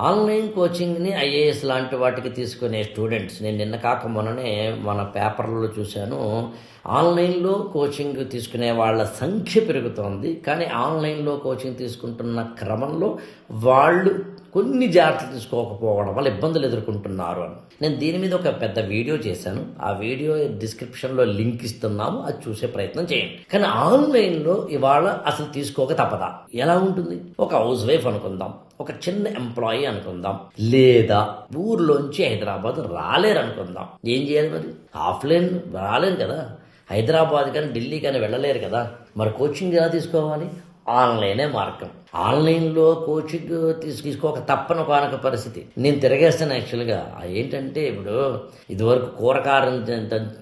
Online కోచింగ్ని IAS లాంటి వాటికి తీసుకునే స్టూడెంట్స్ నేను నిన్న కాక మొన్ననే మన పేపర్లలో చూశాను. ఆన్లైన్లో కోచింగ్ తీసుకునే వాళ్ళ సంఖ్య పెరుగుతోంది. కానీ ఆన్లైన్లో కోచింగ్ తీసుకుంటున్న క్రమంలో వాళ్ళు కొన్ని జాగ్రత్తలు తీసుకోకపోవడం వల్ల ఇబ్బందులు ఎదుర్కొంటున్నారు అని నేను దీని మీద ఒక పెద్ద వీడియో చేశాను. ఆ వీడియో డిస్క్రిప్షన్లో లింక్ ఇస్తున్నాము, అది చూసే ప్రయత్నం చేయండి. కానీ ఆన్లైన్లో ఇవాళ అసలు తీసుకోక తప్పదా? ఎలా ఉంటుంది? ఒక హౌస్ వైఫ్ అనుకుందాం, ఒక చిన్న ఎంప్లాయీ అనుకుందాం, లేదా ఊర్లోంచి హైదరాబాద్ రాలేరు అనుకుందాం. ఏం చేయాలి మరి? ఆఫ్లైన్ రాలేరు కదా, హైదరాబాద్ కానీ ఢిల్లీ కానీ వెళ్ళలేరు కదా. మరి కోచింగ్ ఎలా తీసుకోవాలి? ఆన్లైనే మార్గం. ఆన్లైన్లో కోచింగ్ తీసుకోక తప్పని ఒకనొక పరిస్థితి. నేను తిరగేస్తాను యాక్చువల్గా. ఏంటంటే ఇప్పుడు ఇదివరకు కూరకారం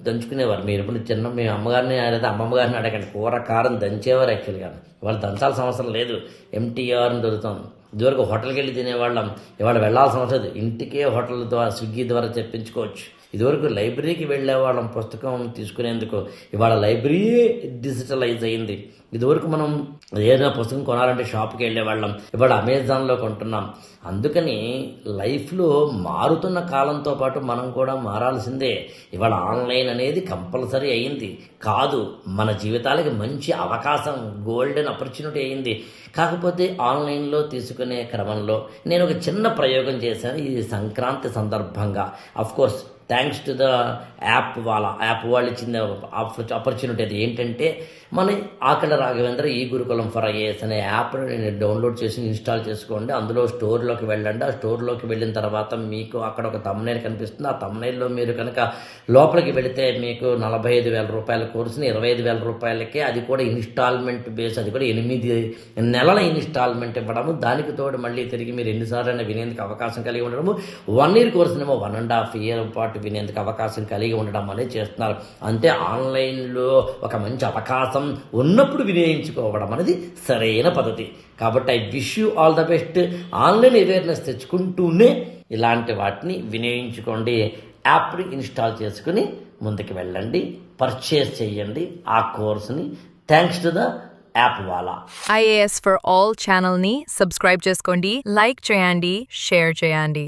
దంచుకునేవారు. మీరు ఇప్పుడు చిన్న మీ అమ్మగారిని లేదా అమ్మమ్మ గారిని అడగండి, కూరకారం దంచేవారు యాక్చువల్గా. వాళ్ళు దంచాల్సిన అవసరం లేదు, ఎంటీఆర్ని దొరుకుతాం. ఇదివరకు హోటల్కి వెళ్ళి తినేవాళ్ళం, ఇవాళ వెళ్ళాల్సిన అవసరం లేదు, ఇంటికే హోటల్ ద్వారా స్విగ్గీ ద్వారా తెప్పించుకోవచ్చు. ఇదివరకు లైబ్రరీకి వెళ్ళేవాళ్ళం పుస్తకం తీసుకునేందుకు, ఇవాళ లైబ్రరీ డిజిటలైజ్ అయింది. ఇదివరకు మనం ఏదైనా పుస్తకం కొనాలంటే షాప్కి వెళ్ళేవాళ్ళం, ఇవాళ అమెజాన్లో కొంటున్నాం. అందుకని లైఫ్లో మారుతున్న కాలంతో పాటు మనం కూడా మారాల్సిందే. ఇవాళ ఆన్లైన్ అనేది కంపల్సరీ అయింది కాదు, మన జీవితాలకి మంచి అవకాశం, గోల్డెన్ ఆపర్చునిటీ అయింది. కాకపోతే ఆన్లైన్లో తీసుకునే క్రమంలో నేను ఒక చిన్న ప్రయోగం చేశాను ఈ సంక్రాంతి సందర్భంగా. Of course thanks to the app వాళ్ళు ఇచ్చిన ఆపర్చునిటీ. అది ఏంటంటే మన ఆకళ్ళ రాఘవేంద్ర ఈ గురుకులం ఫర్ ఐఏఎస్ అనే యాప్ డౌన్లోడ్ చేసి ఇన్స్టాల్ చేసుకోండి. అందులో స్టోర్లోకి వెళ్ళండి. ఆ స్టోర్లోకి వెళ్ళిన తర్వాత మీకు అక్కడ ఒక తమ్నైల్ కనిపిస్తుంది. ఆ తమ్నైల్లో మీరు కనుక లోపలికి వెళితే మీకు 45,000 రూపాయల కోర్సుని 25,000 రూపాయలకే, అది కూడా ఇన్స్టాల్మెంట్ బేస్, అది కూడా 8 నెలల ఇన్స్టాల్మెంట్ ఇవ్వడము. దానికి తోడు మళ్ళీ తిరిగి మీరు ఎన్నిసార్లు వినేందుకు అవకాశం కలిగి ఉండడము. 1 year కోర్సునేమో 1.5 year పాటు వినేందుకు అవకాశం కలిగి ఉండడం అనేది చేస్తున్నారు. అంటే ఆన్లైన్లో ఒక మంచి అవకాశం ఉన్నప్పుడు వినియోగించుకోవడం అనేది సరైన పద్ధతి. కాబట్టి I wish you all the best. Online awareness తెచ్చుకుంటూనే ఇలాంటి వాటిని వినియోగించుకోండి. యాప్ని ఇన్స్టాల్ చేసుకుని ముందుకు వెళ్ళండి, పర్చేస్ చేయండి ఆ కోర్సుని. థ్యాంక్స్ టు ద యాప్ వాలా. ఐఏఎస్ ఫర్ ఆల్ ఛానల్ని సబ్స్క్రైబ్ చేసుకోండి, లైక్ చేయండి, షేర్ చేయండి.